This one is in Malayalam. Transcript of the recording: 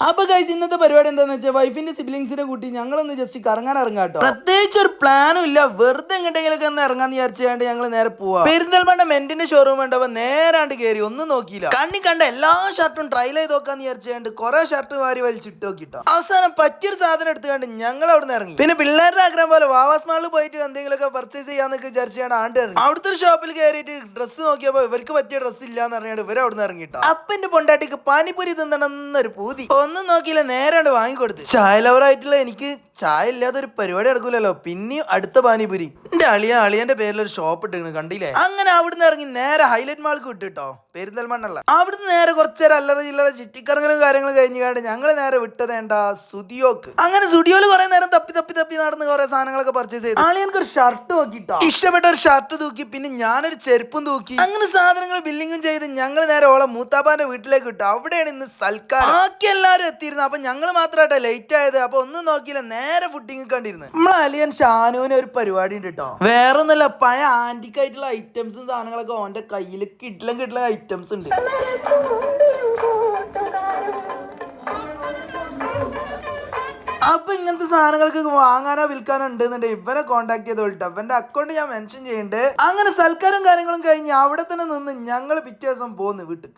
അപ്പൊ ഗൈസ് ഇന്നത്തെ പരിപാടി എന്താന്ന് വെച്ചാൽ വൈഫിന്റെ സിബ്ലിങ്സിനെ കൂട്ടി ഞങ്ങളൊന്ന് ജസ്റ്റ് കറങ്ങാൻ ഇറങ്ങാട്ടോ. പ്രത്യേകിച്ച് ഒരു പ്ലാനും ഇല്ല, വെറുതെ എങ്ങോട്ടെങ്കിലൊക്കെ ഒന്ന് ഇറങ്ങാന്ന് വിചാരിച്ചാണ്ട് ഞങ്ങൾ നേരെ പോവാ. പെരിന്തൽമണ്ണ മെന്റിന്റെ ഷോറൂം ഉണ്ടപ്പോ നേരാണ്ട് കയറി ഒന്നും നോക്കിയില്ല. കണ്ണി കണ്ട എല്ലാ ഷർട്ടും ട്രയൽ ചെയ്ത് നോക്കാന്ന് വിചാരിച്ചാണ്ട് കുറെ ഷർട്ട് വാരി വലിച്ചിട്ട് നോക്കിട്ടോ. അവസാനം പറ്റിയൊരു സാധനം എടുത്തുകൊണ്ട് ഞങ്ങൾ അവിടെ നിന്ന് ഇറങ്ങി. പിന്നെ പിള്ളേരുടെ ആഗ്രഹം പോലെ വാവാസ് മാളിൽ പോയിട്ട് എന്തെങ്കിലുമൊക്കെ പർച്ചേസ് ചെയ്യാന്നൊക്കെ വിചാരിച്ചാണ് ആണ്ട് ഇറങ്ങി. അവിടുത്തെ ഒരു ഷോപ്പിൽ കയറിയിട്ട് ഡ്രസ്സ് നോക്കിയപ്പോ ഇവർക്ക് പറ്റിയ ഡ്രസ്സ് ഇല്ലാന്ന് പറഞ്ഞാണ്ട് ഇവർ അവിടെ നിന്ന് ഇറങ്ങിട്ടോ. അപ്പന്റെ പൊണ്ടാട്ടിക്ക് പാനിപ്പൂരി തിന്നണമെന്നൊരു പൂതി. ഒന്നും നോക്കിയില്ല, നേരാണ്ട് വാങ്ങിക്കൊടുത്ത്. ചായ ലവറായിട്ടുള്ള എനിക്ക് ചായ ഇല്ലാതെ ഒരു പരിപാടി നടക്കൂലല്ലോ. പിന്നെയും അടുത്ത പാനിപുരി. എന്റെ അളിയന്റെ പേരിൽ ഒരു ഷോപ്പ് ഇട്ടിരുന്നു, കണ്ടില്ലേ? അങ്ങനെ അവിടുന്ന് ഇറങ്ങി നേരെ ഹൈലൈറ്റ് മാൾക്ക് വിട്ടിട്ടോ, പെരിന്തൽമണ്ണ. അവിടുന്ന് നേരെ കുറച്ചേരം അല്ലറ ചില്ലറ ചുറ്റിക്കറങ്ങലും കാര്യങ്ങളും കഴിഞ്ഞാണ്ട് ഞങ്ങൾ നേരെ വിട്ടതേണ്ട സുഡിയോക്ക്. അങ്ങനെ സുഡിയോയിൽ കുറെ നേരം തപ്പി തപ്പി തപ്പി നടന്ന് കുറെ സാധനങ്ങളൊക്കെ പർച്ചേസ് ചെയ്തു. ആളിയൻക്ക് ഒരു ഷർട്ട് നോക്കിട്ടോ, ഇഷ്ടപ്പെട്ട ഒരു ഷർട്ട് തൂക്കി, പിന്നെ ഞാനൊരു ചെരുപ്പും തൂക്കി. അങ്ങനെ സാധനങ്ങൾ ബില്ലിങ്ങും ചെയ്ത് ഞങ്ങൾ നേരെ ഓളെ മൂത്താപ്പാന്റെ വീട്ടിലേക്ക് വിട്ടു. അവിടെയാണ് ഇന്ന് സൽക്കാരം. ബാക്കി എല്ലാവരും എത്തിയിരുന്നു, അപ്പൊ ഞങ്ങൾ മാത്രമായിട്ട് ലേറ്റ് ആയത്. അപ്പൊ ഒന്നും നോക്കിയില്ല, നേരെ ഫുഡിങ് കണ്ടിരുന്നു. നമ്മളെ അലിയൻ ഷാനുവിന് ഒരു പരിപാടി ഉണ്ട് കേട്ടോ. വേറെ ഒന്നുമല്ല, പഴയ ആന്റിക് ആയിട്ടുള്ള ഐറ്റംസും സാധനങ്ങളൊക്കെ ഓന്റെ കയ്യിൽ കിട്ടില്ല ഐറ്റംസ് ഉണ്ട്. അപ്പൊ ഇങ്ങനത്തെ സാധനങ്ങൾക്ക് വാങ്ങാനോ വിൽക്കാനോ ഉണ്ടെന്നുണ്ടെങ്കിൽ ഇവനെ കോൺടാക്ട് ചെയ്തോളിട്ടോ. ഇവന്റെ അക്കൗണ്ട് ഞാൻ മെൻഷൻ ചെയ്യുന്നുണ്ട്. അങ്ങനെ സൽക്കാരം കാര്യങ്ങളും കഴിഞ്ഞ് അവിടെ തന്നെ നിന്ന് ഞങ്ങൾ പിറ്റേ ദിവസം പോന്ന് വീട്ടിൽ.